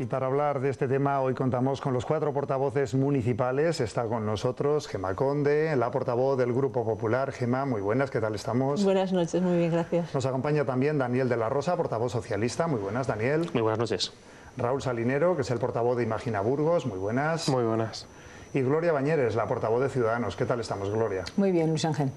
Y para hablar de este tema hoy contamos con los 4 portavoces municipales. Está con nosotros Gemma Conde, la portavoz del Grupo Popular. Gemma, muy buenas, ¿qué tal estamos? Buenas noches, muy bien, gracias. Nos acompaña también Daniel de la Rosa, portavoz socialista. Muy buenas, Daniel. Muy buenas noches. Raúl Salinero, que es el portavoz de Imagina Burgos. Muy buenas. Muy buenas. Y Gloria Bañeres, la portavoz de Ciudadanos. ¿Qué tal estamos, Gloria? Muy bien, Luis Ángel.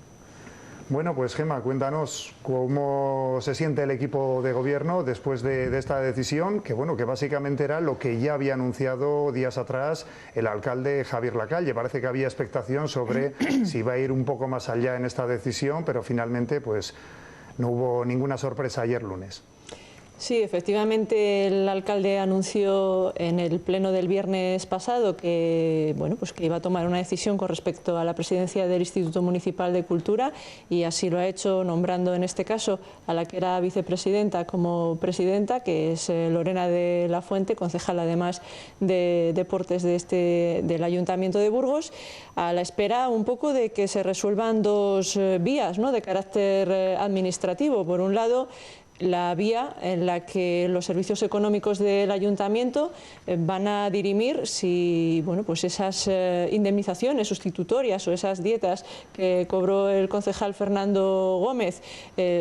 Bueno, pues Gemma, cuéntanos cómo se siente el equipo de gobierno después de esta decisión, que bueno, que básicamente era lo que ya había anunciado días atrás el alcalde Javier Lacalle. Parece que había expectación sobre si iba a ir un poco más allá en esta decisión, pero finalmente pues no hubo ninguna sorpresa ayer lunes. Sí, efectivamente el alcalde anunció en el pleno del viernes pasado que, bueno, pues que iba a tomar una decisión con respecto a la presidencia del Instituto Municipal de Cultura, y así lo ha hecho, nombrando en este caso a la que era vicepresidenta como presidenta, que es Lorena de la Fuente, concejal además de Deportes del Ayuntamiento de Burgos, a la espera un poco de que se resuelvan dos vías, ¿no?, de carácter administrativo. Por un lado, la vía en la que los servicios económicos del ayuntamiento van a dirimir si, bueno, pues esas indemnizaciones sustitutorias o esas dietas que cobró el concejal Fernando Gómez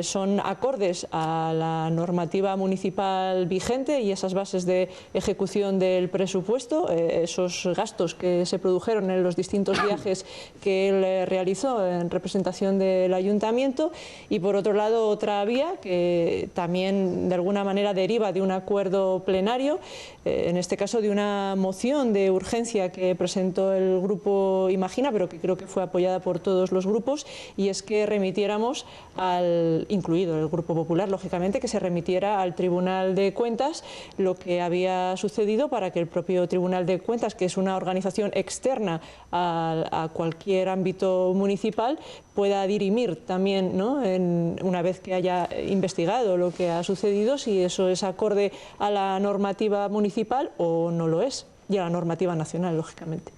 son acordes a la normativa municipal vigente y esas bases de ejecución del presupuesto, esos gastos que se produjeron en los distintos viajes que él realizó en representación del ayuntamiento. Y por otro lado, otra vía que también de alguna manera deriva de un acuerdo plenario, en este caso de una moción de urgencia que presentó el Grupo Imagina, pero que creo que fue apoyada por todos los grupos, y es que remitiéramos, incluido el Grupo Popular, lógicamente, que se remitiera al Tribunal de Cuentas lo que había sucedido, para que el propio Tribunal de Cuentas, que es una organización externa a cualquier ámbito municipal, pueda dirimir también, ¿no?, una vez que haya investigado lo que ha sucedido, si eso es acorde a la normativa municipal o no lo es, y a la normativa nacional, lógicamente.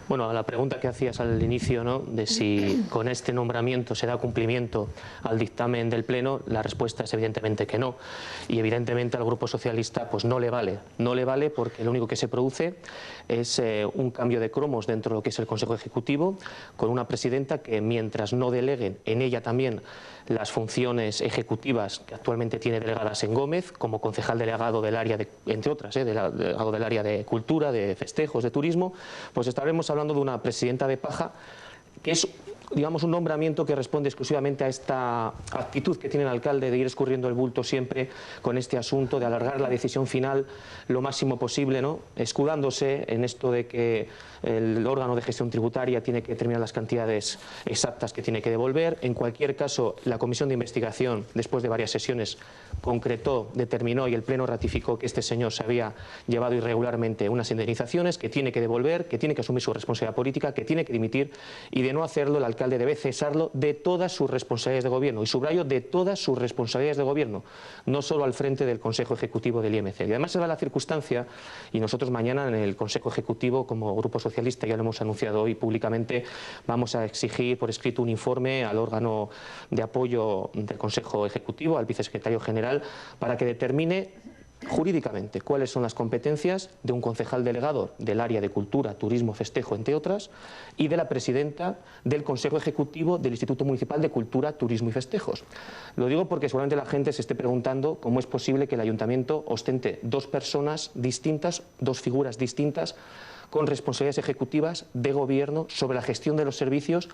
Bueno, a la pregunta que hacías al inicio, ¿no?, de si con este nombramiento se da cumplimiento al dictamen del Pleno, la respuesta es evidentemente que no. Y evidentemente al Grupo Socialista pues no le vale. No le vale porque lo único que se produce es un cambio de cromos dentro de lo que es el Consejo Ejecutivo, con una presidenta que, mientras no deleguen en ella también las funciones ejecutivas que actualmente tiene delegadas en Gómez, como concejal delegado del área de, entre otras, delegado del área de cultura, de festejos, de turismo, pues estaremos hablando de una presidenta de paja, que es, digamos, un nombramiento que responde exclusivamente a esta actitud que tiene el alcalde de ir escurriendo el bulto siempre con este asunto, de alargar la decisión final lo máximo posible, ¿no?, escudándose en esto de que el órgano de gestión tributaria tiene que determinar las cantidades exactas que tiene que devolver. En cualquier caso, la comisión de investigación, después de varias sesiones, concretó, determinó y el Pleno ratificó que este señor se había llevado irregularmente unas indemnizaciones, que tiene que devolver, que tiene que asumir su responsabilidad política, que tiene que dimitir, y de no hacerlo el alcalde debe cesarlo de todas sus responsabilidades de gobierno, y subrayo, de todas sus responsabilidades de gobierno, no solo al frente del Consejo Ejecutivo del IMC. Y además se da la circunstancia, y nosotros mañana en el Consejo Ejecutivo, como Grupo Socialista, ya lo hemos anunciado hoy públicamente, vamos a exigir por escrito un informe al órgano de apoyo del Consejo Ejecutivo, al vicesecretario general, para que determine jurídicamente cuáles son las competencias de un concejal delegado del área de cultura, turismo, festejo, entre otras, y de la presidenta del Consejo Ejecutivo del Instituto Municipal de Cultura, Turismo y Festejos. Lo digo porque seguramente la gente se esté preguntando cómo es posible que el ayuntamiento ostente dos personas distintas, dos figuras distintas, con responsabilidades ejecutivas de gobierno sobre la gestión de los servicios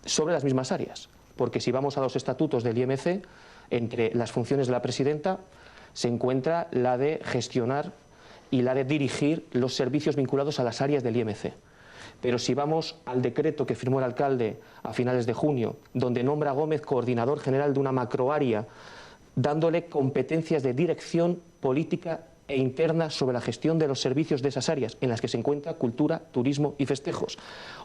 sobre las mismas áreas. Porque si vamos a los estatutos del IMC, entre las funciones de la presidenta se encuentra la de gestionar y la de dirigir los servicios vinculados a las áreas del IMC. Pero si vamos al decreto que firmó el alcalde a finales de junio, donde nombra a Gómez coordinador general de una macroárea, dándole competencias de dirección política e interna sobre la gestión de los servicios de esas áreas en las que se encuentra cultura, turismo y festejos,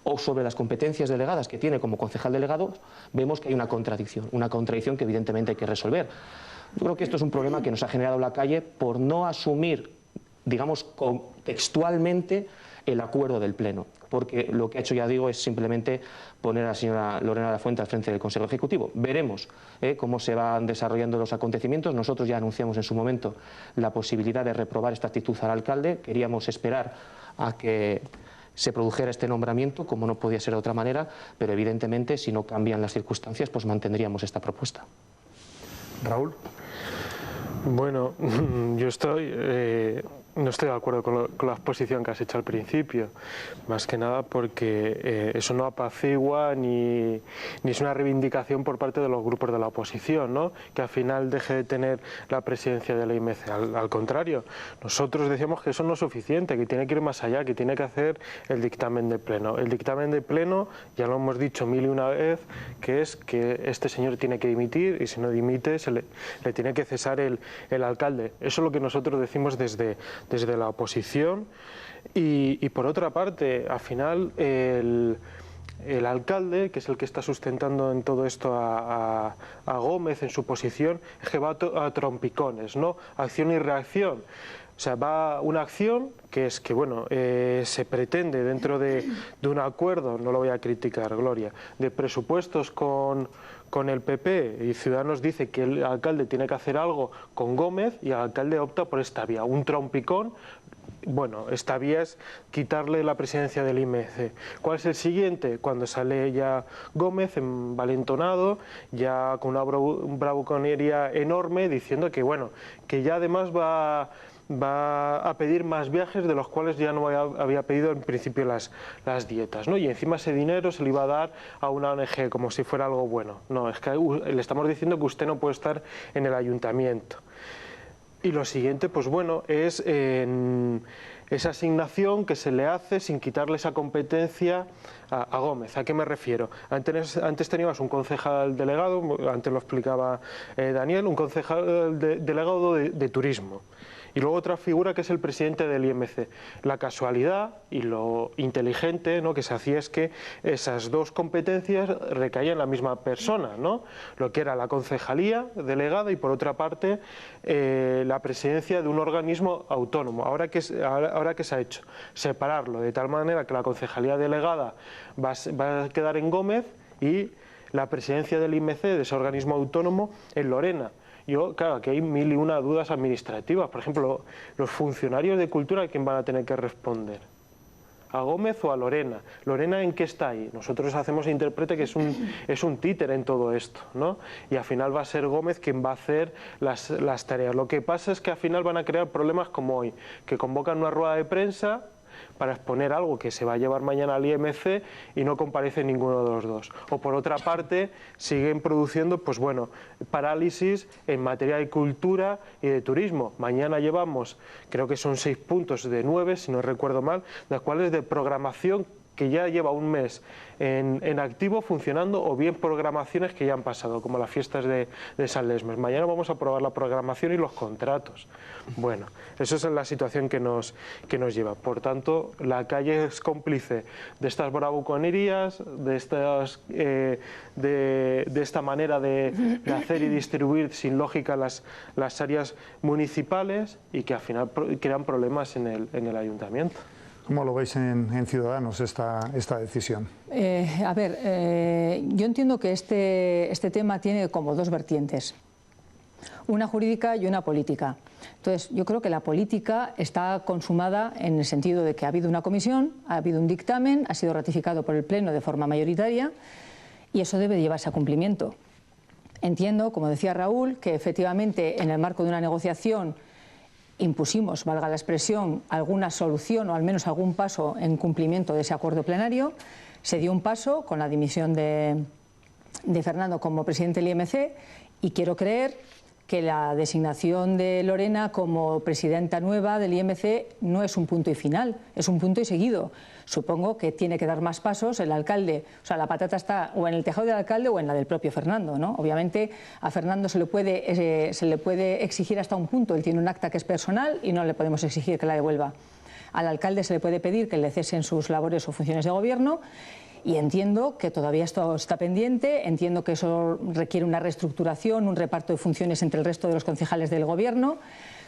o sobre las competencias delegadas que tiene como concejal delegado, vemos que hay una contradicción que evidentemente hay que resolver. Yo creo que esto es un problema que nos ha generado la calle por no asumir, digamos, contextualmente el acuerdo del Pleno, porque lo que ha hecho, ya digo, es simplemente poner a la señora Lorena de la Fuente al frente del Consejo Ejecutivo. Veremos cómo se van desarrollando los acontecimientos. Nosotros ya anunciamos en su momento la posibilidad de reprobar esta actitud al alcalde. Queríamos esperar a que se produjera este nombramiento, como no podía ser de otra manera, pero evidentemente si no cambian las circunstancias, pues mantendríamos esta propuesta. Raúl. Bueno, yo no estoy de acuerdo con la exposición que has hecho al principio, más que nada porque eso no apacigua ni es una reivindicación por parte de los grupos de la oposición, ¿no? Que al final deje de tener la presidencia de la IMC. Al contrario, nosotros decíamos que eso no es suficiente, que tiene que ir más allá, que tiene que hacer el dictamen de pleno. El dictamen de pleno, ya lo hemos dicho mil y una vez, que es que este señor tiene que dimitir y si no dimite le tiene que cesar el alcalde. Eso es lo que nosotros decimos desde la oposición y por otra parte, al final el alcalde, que es el que está sustentando en todo esto a Gómez en su posición, es que va a trompicones, ¿no? Acción y reacción. O sea, va una acción que es que, bueno, se pretende dentro de un acuerdo, no lo voy a criticar, Gloria, de presupuestos con el PP y Ciudadanos dice que el alcalde tiene que hacer algo con Gómez y el alcalde opta por esta vía, un trompicón. Bueno, esta vía es quitarle la presidencia del IMC. ¿Cuál es el siguiente? Cuando sale ya Gómez envalentonado, ya con una bravuconería enorme, diciendo que, bueno, que ya además va a pedir más viajes de los cuales ya no había pedido en principio las dietas, ¿no? Y encima ese dinero se le iba a dar a una ONG como si fuera algo bueno. No, es que le estamos diciendo que usted no puede estar en el ayuntamiento. Y lo siguiente, pues bueno, es esa asignación que se le hace sin quitarle esa competencia a Gómez. ¿A qué me refiero? Antes teníamos un concejal delegado, antes lo explicaba Daniel, un concejal delegado de turismo. Y luego otra figura que es el presidente del IMC. La casualidad y lo inteligente, ¿no?, que se hacía es que esas dos competencias recaían en la misma persona, ¿no? Lo que era la concejalía delegada y por otra parte la presidencia de un organismo autónomo. Ahora ¿qué se ha hecho? Separarlo de tal manera que la concejalía delegada va a quedar en Gómez y la presidencia del IMC, de ese organismo autónomo, en Lorena. Claro, aquí hay mil y una dudas administrativas. Por ejemplo, los funcionarios de cultura, ¿a quién van a tener que responder? ¿A Gómez o a Lorena? ¿Lorena en qué está ahí? Nosotros hacemos intérprete que es un títere en todo esto, ¿no? Y al final va a ser Gómez quien va a hacer las tareas. Lo que pasa es que al final van a crear problemas como hoy, que convocan una rueda de prensa para exponer algo que se va a llevar mañana al IMC y no comparece ninguno de los dos. O por otra parte, siguen produciendo, pues bueno, parálisis en materia de cultura y de turismo. Mañana llevamos, creo que son 6 puntos de 9, si no recuerdo mal, de las cuales de programación que ya lleva un mes en activo funcionando, o bien programaciones que ya han pasado, como las fiestas de San Lesmes. Mañana vamos a aprobar la programación y los contratos. Bueno, eso es la situación que nos lleva. Por tanto, la calle es cómplice de estas bravuconerías, de esta manera de hacer y distribuir sin lógica las áreas municipales y que al final crean problemas en el ayuntamiento. ¿Cómo lo veis en Ciudadanos esta decisión? Yo entiendo que este tema tiene como dos vertientes, una jurídica y una política. Entonces, yo creo que la política está consumada en el sentido de que ha habido una comisión, ha habido un dictamen, ha sido ratificado por el Pleno de forma mayoritaria y eso debe llevarse a cumplimiento. Entiendo, como decía Raúl, que efectivamente en el marco de una negociación impusimos, valga la expresión, alguna solución o al menos algún paso en cumplimiento de ese acuerdo plenario. Se dio un paso con la dimisión de Fernando como presidente del IMC y quiero creer que la designación de Lorena como presidenta nueva del IMC no es un punto y final, es un punto y seguido. Supongo que tiene que dar más pasos el alcalde, o sea, la patata está o en el tejado del alcalde o en la del propio Fernando, ¿no? Obviamente a Fernando se le puede exigir hasta un punto, él tiene un acta que es personal y no le podemos exigir que la devuelva. Al alcalde se le puede pedir que le cesen sus labores o funciones de gobierno. Y entiendo que todavía esto está pendiente, entiendo que eso requiere una reestructuración, un reparto de funciones entre el resto de los concejales del Gobierno,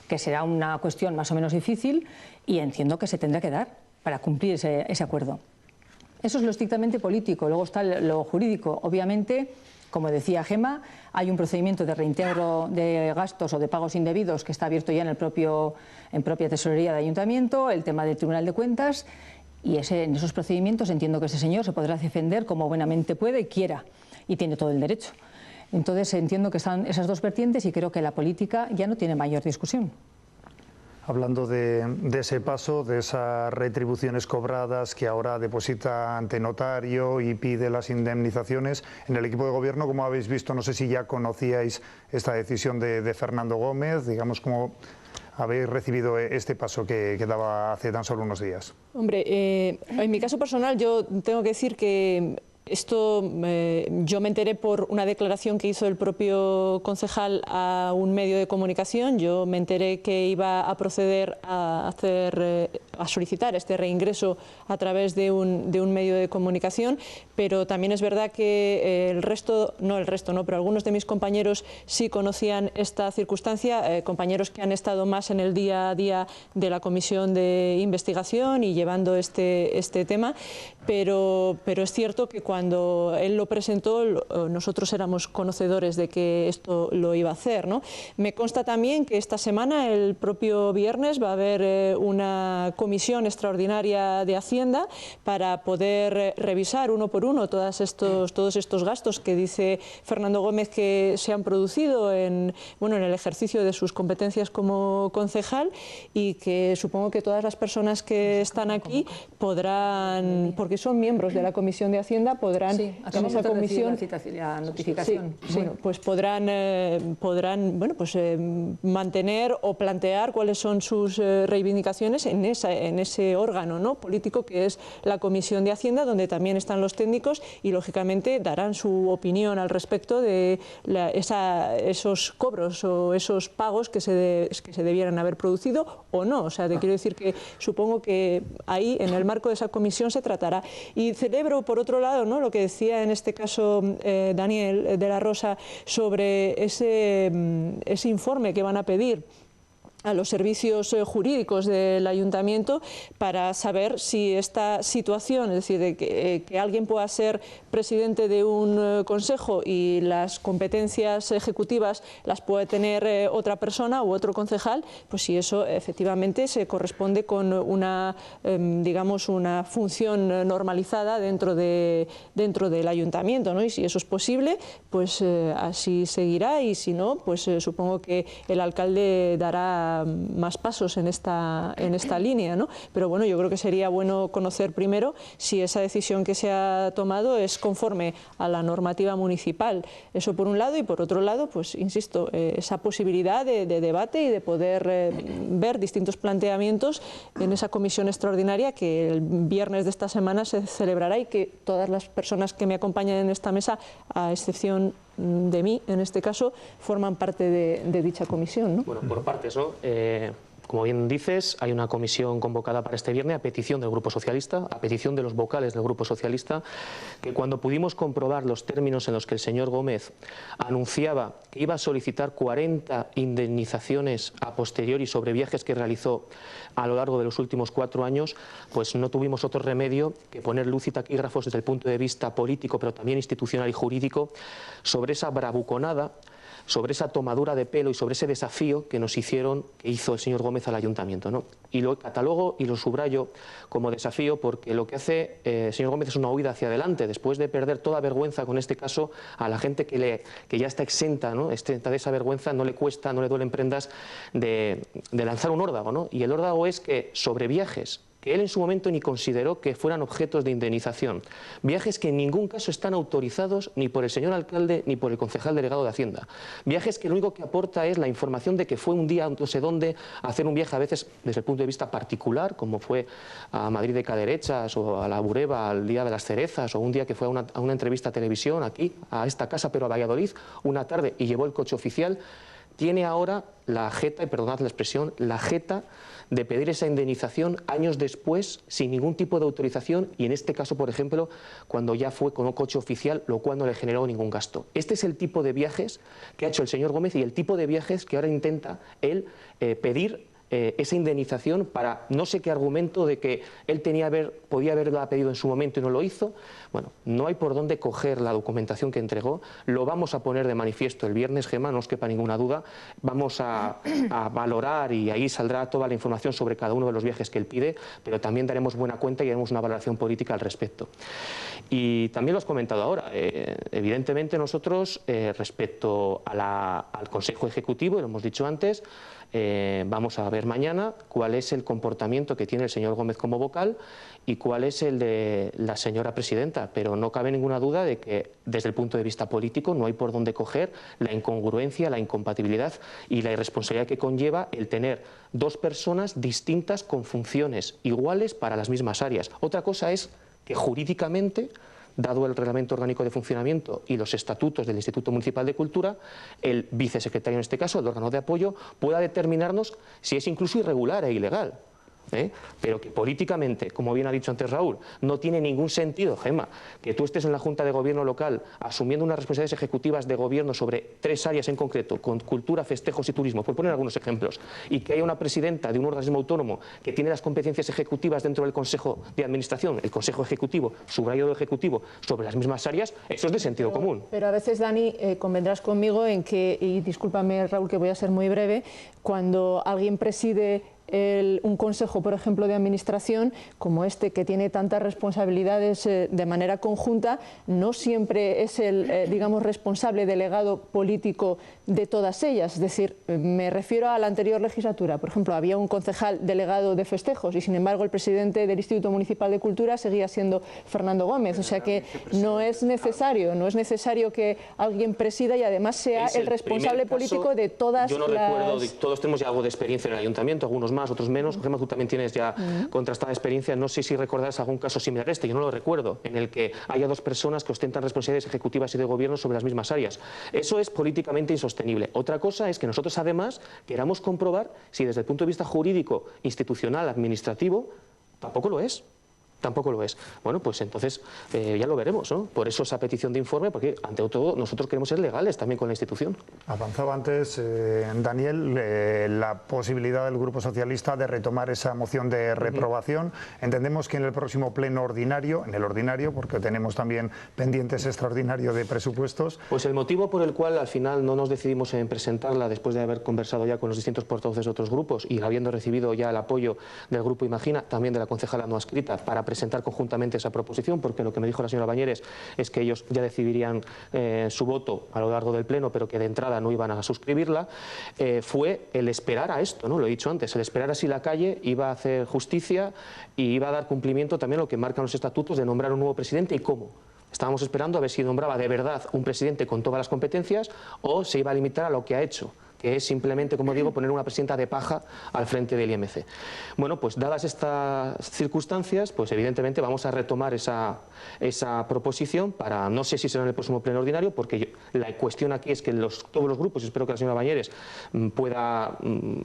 que será una cuestión más o menos difícil, y entiendo que se tendrá que dar para cumplir ese acuerdo. Eso es lo estrictamente político. Luego está lo jurídico. Obviamente, como decía Gemma, hay un procedimiento de reintegro de gastos o de pagos indebidos que está abierto ya en propia tesorería de ayuntamiento, el tema del Tribunal de Cuentas, y en esos procedimientos entiendo que ese señor se podrá defender como buenamente puede y quiera, y tiene todo el derecho. Entonces entiendo que están esas dos vertientes y creo que la política ya no tiene mayor discusión. Hablando de ese paso, de esas retribuciones cobradas que ahora deposita ante notario y pide las indemnizaciones, en el equipo de gobierno, como habéis visto, no sé si ya conocíais esta decisión de Fernando Gómez, digamos, ¿cómo habéis recibido este paso que daba hace tan solo unos días? Hombre, en mi caso personal yo tengo que decir que esto yo me enteré por una declaración que hizo el propio concejal a un medio de comunicación. Yo me enteré que iba a proceder a solicitar este reingreso a través de un medio de comunicación, pero también es verdad que pero algunos de mis compañeros sí conocían esta circunstancia, compañeros que han estado más en el día a día de la comisión de investigación y llevando este tema, pero es cierto que cuando él lo presentó nosotros éramos conocedores de que esto lo iba a hacer, ¿no? Me consta también que esta semana, el propio viernes, va a haber una comisión extraordinaria de Hacienda para poder revisar uno por uno todos estos gastos que dice Fernando Gómez que se han producido en el ejercicio de sus competencias como concejal, y que supongo que todas las personas que están aquí podrán, porque son miembros de la Comisión de Hacienda, podrán en esa comisión la notificación. Sí. Bueno, pues podrán mantener o plantear cuáles son sus reivindicaciones en ese órgano, ¿no?, político que es la Comisión de Hacienda, donde también están los técnicos y lógicamente darán su opinión al respecto de esos cobros o esos pagos que se debieran haber producido o no. O sea, te quiero decir que supongo que ahí, en el marco de esa comisión, se tratará. Y celebro, por otro lado, ¿no?, lo que decía en este caso Daniel de la Rosa sobre ese informe que van a pedir a los servicios jurídicos del ayuntamiento para saber si esta situación, es decir, de que alguien pueda ser presidente de un consejo y las competencias ejecutivas las puede tener otra persona u otro concejal, pues si eso efectivamente se corresponde con una función normalizada dentro del ayuntamiento, ¿no? Y si eso es posible, pues así seguirá, y si no, pues supongo que el alcalde dará más pasos en esta línea, ¿no? Pero bueno, yo creo que sería bueno conocer primero si esa decisión que se ha tomado es conforme a la normativa municipal. Eso por un lado, y por otro lado, pues insisto, esa posibilidad de debate y de poder ver distintos planteamientos en esa comisión extraordinaria que el viernes de esta semana se celebrará, y que todas las personas que me acompañan en esta mesa, a excepción de mí, en este caso, forman parte de dicha comisión, ¿no? Bueno, por partes, ¿no? Como bien dices, hay una comisión convocada para este viernes a petición del Grupo Socialista, a petición de los vocales del Grupo Socialista, que cuando pudimos comprobar los términos en los que el señor Gómez anunciaba que iba a solicitar 40 indemnizaciones a posteriori sobre viajes que realizó a lo largo de los últimos 4 años, pues no tuvimos otro remedio que poner luz y taquígrafos desde el punto de vista político, pero también institucional y jurídico, sobre esa bravuconada, sobre esa tomadura de pelo y sobre ese desafío que hizo el señor Gómez al ayuntamiento, ¿no? Y lo catalogo y lo subrayo como desafío porque lo que hace el señor Gómez es una huida hacia adelante, después de perder toda vergüenza con este caso. A la gente que ya está exenta, ¿no?, exenta de esa vergüenza, no le cuesta, no le duelen prendas de lanzar un órdago, ¿no? Y el órdago es que sobre viajes que él en su momento ni consideró que fueran objetos de indemnización, viajes que en ningún caso están autorizados ni por el señor alcalde ni por el concejal delegado de Hacienda, viajes que lo único que aporta es la información de que fue un día no sé dónde a hacer un viaje, a veces desde el punto de vista particular, como fue a Madrid de Caderechas o a La Bureba al Día de las Cerezas, o un día que fue a una entrevista a televisión aquí, a esta casa, pero a Valladolid, una tarde, y llevó el coche oficial. Tiene ahora la jeta, y perdonad la expresión, la jeta de pedir esa indemnización años después, sin ningún tipo de autorización, y en este caso, por ejemplo, cuando ya fue con un coche oficial, lo cual no le generó ningún gasto. Este es el tipo de viajes que ha hecho el señor Gómez y el tipo de viajes que ahora intenta él pedir esa indemnización para no sé qué argumento de que él podía haberla pedido en su momento y no lo hizo. Bueno, no hay por dónde coger la documentación que entregó, lo vamos a poner de manifiesto el viernes, Gemma, no os quepa ninguna duda, vamos a valorar y ahí saldrá toda la información sobre cada uno de los viajes que él pide, pero también daremos buena cuenta y haremos una valoración política al respecto. Y también lo has comentado ahora, evidentemente nosotros respecto al Consejo Ejecutivo, lo hemos dicho antes, vamos a ver mañana cuál es el comportamiento que tiene el señor Gómez como vocal y cuál es el de la señora presidenta, pero no cabe ninguna duda de que desde el punto de vista político no hay por dónde coger la incongruencia, la incompatibilidad y la irresponsabilidad que conlleva el tener dos personas distintas con funciones iguales para las mismas áreas. Otra cosa es que jurídicamente, dado el Reglamento Orgánico de Funcionamiento y los estatutos del Instituto Municipal de Cultura, el vicesecretario en este caso, el órgano de apoyo, pueda determinarnos si es incluso irregular e ilegal. Pero que políticamente, como bien ha dicho antes Raúl, no tiene ningún sentido, Gemma, que tú estés en la Junta de Gobierno local asumiendo unas responsabilidades ejecutivas de gobierno sobre 3 áreas en concreto, con cultura, festejos y turismo, por poner algunos ejemplos, y que haya una presidenta de un organismo autónomo que tiene las competencias ejecutivas dentro del Consejo de Administración, el Consejo Ejecutivo, subrayado Ejecutivo, sobre las mismas áreas, eso es de sentido común. Pero a veces, Dani, convendrás conmigo en que, y discúlpame Raúl que voy a ser muy breve, cuando alguien preside un consejo, por ejemplo, de administración como este, que tiene tantas responsabilidades de manera conjunta, no siempre es el, digamos, responsable delegado político de todas ellas. Es decir, me refiero a la anterior legislatura. Por ejemplo, había un concejal delegado de festejos y, sin embargo, el presidente del Instituto Municipal de Cultura seguía siendo Fernando Gómez. O sea que no es necesario que alguien presida y además sea el responsable político de todas las... Yo no recuerdo, todos tenemos ya algo de experiencia en el ayuntamiento, algunos más, otros menos. Gemma, tú también tienes ya contrastada experiencia. No sé si recordarás algún caso similar a este, yo no lo recuerdo, en el que haya dos personas que ostentan responsabilidades ejecutivas y de gobierno sobre las mismas áreas. Eso es políticamente insostenible. Otra cosa es que nosotros además queramos comprobar si desde el punto de vista jurídico, institucional, administrativo, tampoco lo es. Tampoco lo es. Bueno, pues entonces ya lo veremos, ¿no? Por eso esa petición de informe, porque ante todo nosotros queremos ser legales también con la institución. Avanzaba antes, Daniel, la posibilidad del Grupo Socialista de retomar esa moción de reprobación. Entendemos que en el próximo pleno ordinario, porque tenemos también pendientes extraordinarios de presupuestos. Pues el motivo por el cual al final no nos decidimos en presentarla después de haber conversado ya con los distintos portavoces de otros grupos y habiendo recibido ya el apoyo del Grupo Imagina, también de la concejala no adscrita, para presentar conjuntamente esa proposición, porque lo que me dijo la señora Bañeres es que ellos ya decidirían su voto a lo largo del pleno, pero que de entrada no iban a suscribirla, fue el esperar a esto, ¿no? Lo he dicho antes, el esperar a si la calle iba a hacer justicia y iba a dar cumplimiento también a lo que marcan los estatutos de nombrar un nuevo presidente y cómo. Estábamos esperando a ver si nombraba de verdad un presidente con todas las competencias o se iba a limitar a lo que ha hecho, que es simplemente, como digo, poner una presidenta de paja al frente del IMC. Bueno, pues dadas estas circunstancias, pues evidentemente vamos a retomar esa proposición para, no sé si será en el próximo pleno ordinario, porque la cuestión aquí es que todos los grupos, y espero que la señora Bañeres pueda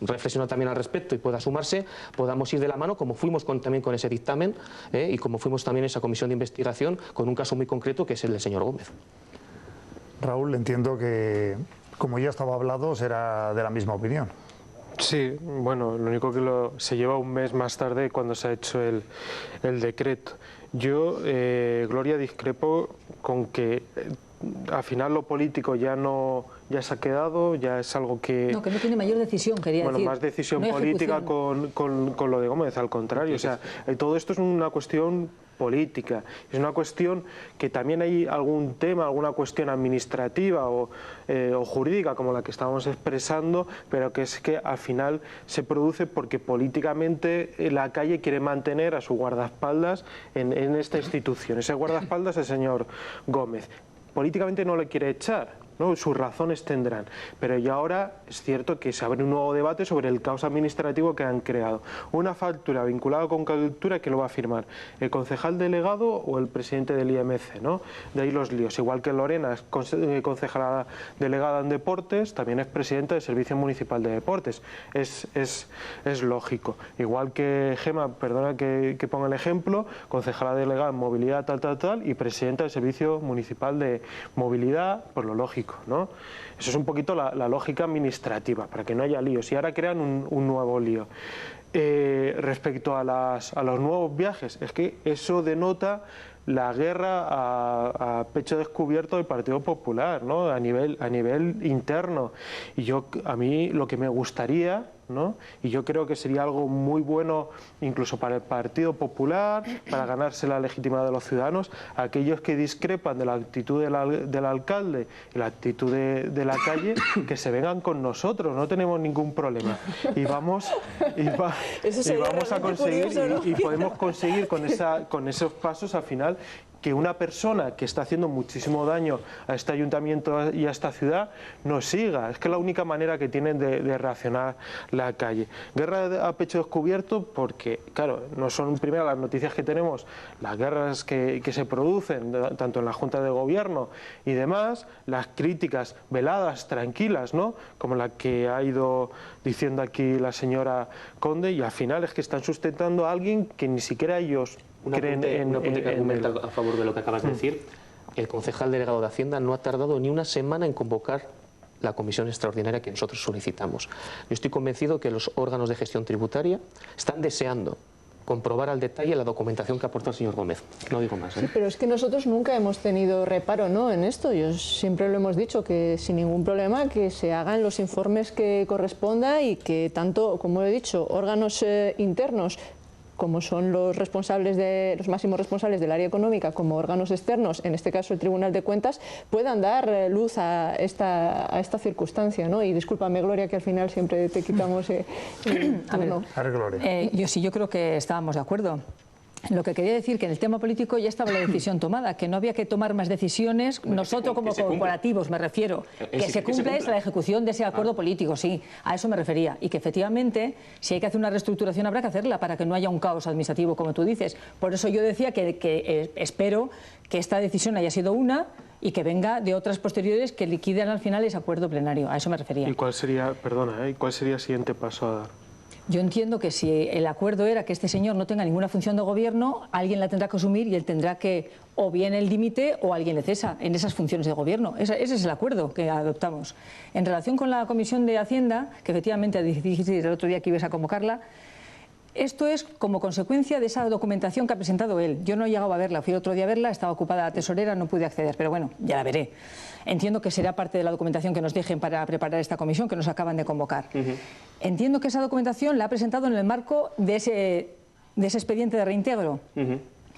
reflexionar también al respecto y pueda sumarse, podamos ir de la mano, como fuimos también con ese dictamen y como fuimos también en esa comisión de investigación con un caso muy concreto que es el del señor Gómez. Raúl, entiendo que, como ya estaba hablado, será de la misma opinión. Sí, bueno, lo único que se lleva un mes más tarde cuando se ha hecho el decreto. Yo, Gloria, discrepo con que al final lo político ya se ha quedado, ya es algo que... No, que no tiene mayor decisión, quería decir. Bueno, más decisión política con lo de Gómez, al contrario. O sea, todo esto es una cuestión política. Es una cuestión que también hay algún tema, alguna cuestión administrativa o jurídica como la que estábamos expresando, pero que es que al final se produce porque políticamente la calle quiere mantener a su guardaespaldas en esta institución. Ese guardaespaldas es el señor Gómez. Políticamente no le quiere echar, ¿no? Sus razones tendrán, pero ya ahora es cierto que se abre un nuevo debate sobre el caos administrativo que han creado. Una factura vinculada con cultura, ¿quién lo va a firmar? ¿El concejal delegado o el presidente del IMC? ¿No? De ahí los líos. Igual que Lorena es concejala delegada en deportes, también es presidenta del Servicio Municipal de Deportes. Es lógico. Igual que Gemma, perdona que ponga el ejemplo, concejala delegada en movilidad tal y presidenta del Servicio Municipal de Movilidad, por lo lógico. político, ¿no? Eso es un poquito la lógica administrativa, para que no haya líos, y ahora crean un nuevo lío. Respecto a los nuevos viajes, es que eso denota la guerra a pecho descubierto del Partido Popular, ¿no? a nivel interno. Y a mí lo que me gustaría, ¿no? Y yo creo que sería algo muy bueno incluso para el Partido Popular, para ganarse la legitimidad de los ciudadanos, aquellos que discrepan de la actitud del alcalde y la actitud de la calle, que se vengan con nosotros, no tenemos ningún problema. Y vamos a conseguir, curioso, ¿no? y podemos conseguir con esos pasos al final que una persona que está haciendo muchísimo daño a este ayuntamiento y a esta ciudad nos siga. Es que es la única manera que tienen de reaccionar la calle. Guerra a pecho descubierto porque, claro, no son primero las noticias que tenemos, las guerras que se producen, tanto en la Junta de Gobierno y demás, las críticas veladas, tranquilas, ¿no? Como la que ha ido diciendo aquí la señora Conde, y al final es que están sustentando a alguien que ni siquiera ellos creen en a favor de lo que acabas de decir. El concejal delegado de Hacienda no ha tardado ni una semana en convocar la comisión extraordinaria que nosotros solicitamos. Yo estoy convencido que los órganos de gestión tributaria están deseando comprobar al detalle la documentación que aporta el señor Gómez. No digo más. Sí, pero es que nosotros nunca hemos tenido reparo, ¿no?, en esto. Yo siempre lo hemos dicho, que sin ningún problema que se hagan los informes que corresponda y que tanto, como he dicho, órganos internos, como son los máximos responsables del área económica, como órganos externos, en este caso el Tribunal de Cuentas, puedan dar luz a esta circunstancia, ¿no? Y discúlpame, Gloria, que al final siempre te quitamos turno. A ver, Gloria. Yo creo que estábamos de acuerdo. Lo que quería decir que en el tema político ya estaba la decisión tomada, que no había que tomar más decisiones, nosotros como corporativos me refiero, que se cumpla es la ejecución de ese acuerdo político, sí, a eso me refería, y que efectivamente si hay que hacer una reestructuración habrá que hacerla para que no haya un caos administrativo como tú dices. Por eso yo decía que espero que esta decisión haya sido una y que venga de otras posteriores que liquiden al final ese acuerdo plenario, a eso me refería. ¿Y cuál sería, perdona, ¿y cuál sería el siguiente paso a dar? Yo entiendo que si el acuerdo era que este señor no tenga ninguna función de gobierno, alguien la tendrá que asumir y él tendrá que, o bien él dimite o alguien le cesa en esas funciones de gobierno. Ese es el acuerdo que adoptamos. En relación con la Comisión de Hacienda, que efectivamente dijiste el otro día que ibas a convocarla, esto es como consecuencia de esa documentación que ha presentado él. Yo no he llegado a verla, fui el otro día a verla, estaba ocupada la tesorera, no pude acceder, pero bueno, ya la veré. Entiendo que será parte de la documentación que nos dejen para preparar esta comisión que nos acaban de convocar. Entiendo que esa documentación la ha presentado en el marco de ese expediente de reintegro.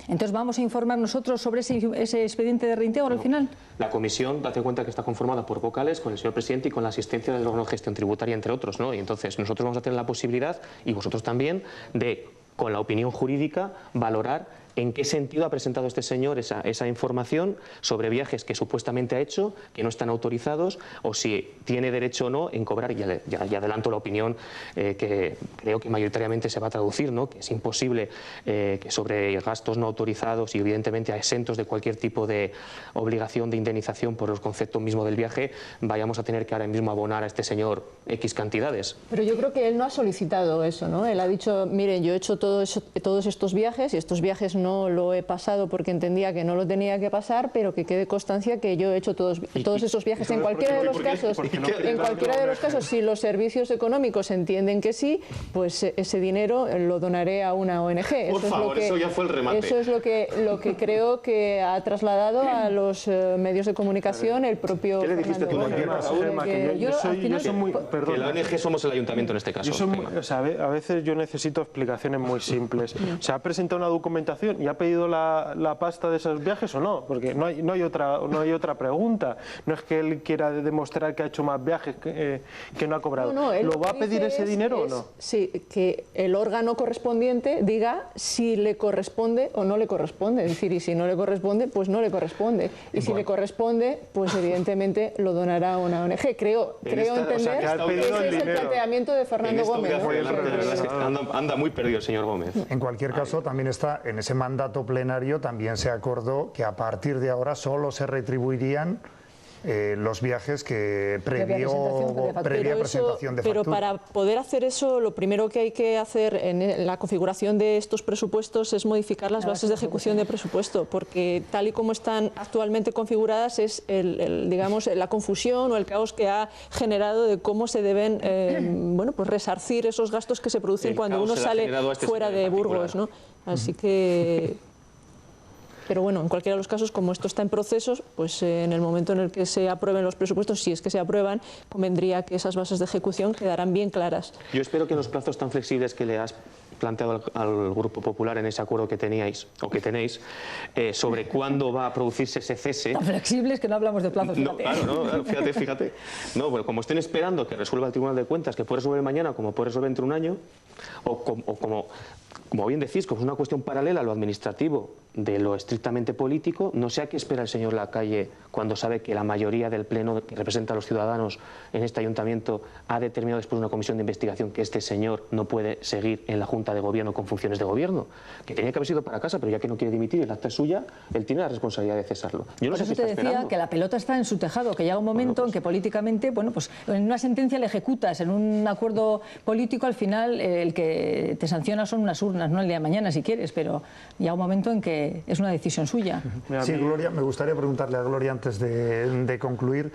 Entonces, ¿vamos a informar nosotros sobre ese expediente de reintegro al final? La comisión, date cuenta que está conformada por vocales, con el señor presidente y con la asistencia del órgano de gestión tributaria, entre otros, ¿no? Y entonces nosotros vamos a tener la posibilidad, y vosotros también, de, con la opinión jurídica, valorar en qué sentido ha presentado este señor esa información sobre viajes que supuestamente ha hecho, que no están autorizados, o si tiene derecho o no en cobrar. Ya adelanto la opinión que creo que mayoritariamente se va a traducir, ¿no? Que es imposible que sobre gastos no autorizados y evidentemente exentos de cualquier tipo de obligación de indemnización por el concepto mismo del viaje, vayamos a tener que ahora mismo abonar a este señor X cantidades. Pero yo creo que él no ha solicitado eso, ¿no? Él ha dicho, miren, yo he hecho todos estos viajes y estos viajes no lo he pasado porque entendía que no lo tenía que pasar, pero que quede constancia que yo he hecho todos esos viajes. En cualquiera de los casos, si los servicios económicos entienden que sí, pues ese dinero lo donaré a una ONG. Eso ya fue el remate. Eso es lo que creo que ha trasladado a los medios de comunicación el propio ¿Qué le dijiste tú, que la ONG somos el ayuntamiento en este caso. A veces yo necesito explicaciones muy simples. ¿Se ha presentado una documentación y ha pedido la pasta de esos viajes o no? Porque no hay otra pregunta. No es que él quiera demostrar que ha hecho más viajes que no ha cobrado. ¿Lo va a pedir ese dinero o no? Sí, que el órgano correspondiente diga si le corresponde o no le corresponde. Es decir, y si no le corresponde, pues no le corresponde. Y si le corresponde, pues evidentemente lo donará a una ONG. Creo entender que ese es el planteamiento de Fernando Gómez. Anda muy perdido el señor Gómez. En cualquier caso, también está en ese mandato plenario, también se acordó que a partir de ahora solo se retribuirían los viajes que previa presentación de factura. Pero para poder hacer eso, lo primero que hay que hacer en la configuración de estos presupuestos es modificar las bases de ejecución de presupuesto, porque tal y como están actualmente configuradas es digamos, la confusión o el caos que ha generado de cómo se deben bueno, pues resarcir esos gastos que se producen cuando uno sale fuera de Burgos, ¿no? Así que... Pero bueno, en cualquiera de los casos, como esto está en procesos, pues en el momento en el que se aprueben los presupuestos, si es que se aprueban, convendría que esas bases de ejecución quedaran bien claras. Yo espero que los plazos tan flexibles que le has planteado al Grupo Popular en ese acuerdo que teníais o que tenéis sobre cuándo va a producirse ese cese. Tan flexibles que no hablamos de plazos. No, claro, fíjate. No, bueno, como estén esperando que resuelva el Tribunal de Cuentas, que puede resolver mañana, como puede resolver dentro de un año, o como bien decís, como es una cuestión paralela a lo administrativo de lo estrictamente político, no sé a qué espera el señor Lacalle cuando sabe que la mayoría del Pleno que representa a los ciudadanos en este ayuntamiento ha determinado después de una comisión de investigación que este señor no puede seguir en la Junta de Gobierno con funciones de gobierno, que tenía que haber sido para casa, pero ya que no quiere dimitir, el acta es suya, él tiene la responsabilidad de cesarlo. Yo no sé Por eso qué te está decía esperando. que la pelota está en su tejado, que llega un momento en que políticamente, bueno, pues en una sentencia le ejecutas, en un acuerdo político al final el que te sanciona son unas urnas, no el día de mañana si quieres, pero llega un momento en que es una decisión suya. Sí, Gloria, me gustaría preguntarle a Gloria antes de concluir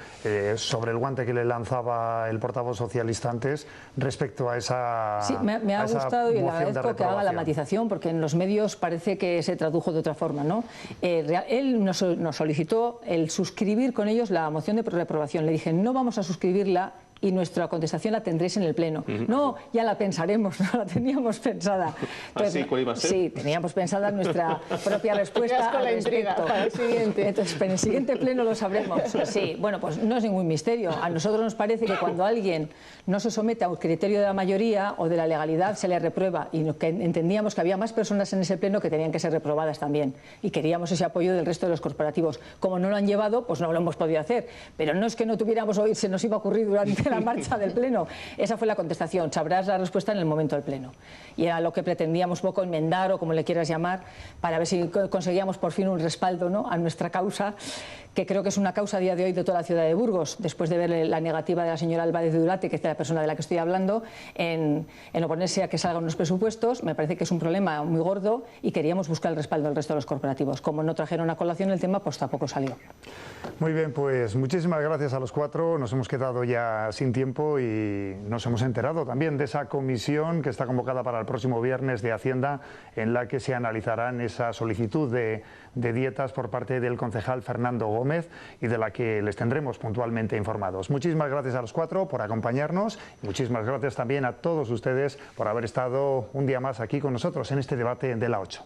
sobre el guante que le lanzaba el portavoz socialista antes respecto a esa Sí, me ha gustado y le agradezco que haga la matización, porque en los medios parece que se tradujo de otra forma, ¿no? Él nos solicitó el suscribir con ellos la moción de reprobación. Le dije, no vamos a suscribirla y nuestra contestación la tendréis en el Pleno. No, ya la pensaremos, no la teníamos pensada. Entonces, ¿cuál iba a ser? Sí, teníamos pensada nuestra propia respuesta con la al intriga respecto. para el siguiente. Entonces, en el siguiente Pleno lo sabremos. Sí, bueno, pues no es ningún misterio. A nosotros nos parece que cuando alguien no se somete a un criterio de la mayoría o de la legalidad, se le reprueba, y que entendíamos que había más personas en ese Pleno que tenían que ser reprobadas también, y queríamos ese apoyo del resto de los corporativos. Como no lo han llevado, pues no lo hemos podido hacer. Pero no es que no tuviéramos hoy, se nos iba a ocurrir durante la marcha del Pleno. Esa fue la contestación. Sabrás la respuesta en el momento del Pleno. Y era lo que pretendíamos poco enmendar, o como le quieras llamar, para ver si conseguíamos por fin un respaldo, ¿no?, a nuestra causa, que creo que es una causa a día de hoy de toda la ciudad de Burgos, después de ver la negativa de la señora Álvarez de Durate, que es la persona de la que estoy hablando, en oponerse a que salgan unos presupuestos. Me parece que es un problema muy gordo y queríamos buscar el respaldo del resto de los corporativos. Como no trajeron a colación el tema, pues tampoco salió. Muy bien, pues muchísimas gracias a los cuatro. Nos hemos quedado ya sin tiempo y nos hemos enterado también de esa comisión que está convocada para el próximo viernes de Hacienda, en la que se analizarán esa solicitud de dietas por parte del concejal Fernando Gómez y de la que les tendremos puntualmente informados. Muchísimas gracias a los cuatro por acompañarnos y muchísimas gracias también a todos ustedes por haber estado un día más aquí con nosotros en este debate de la 8.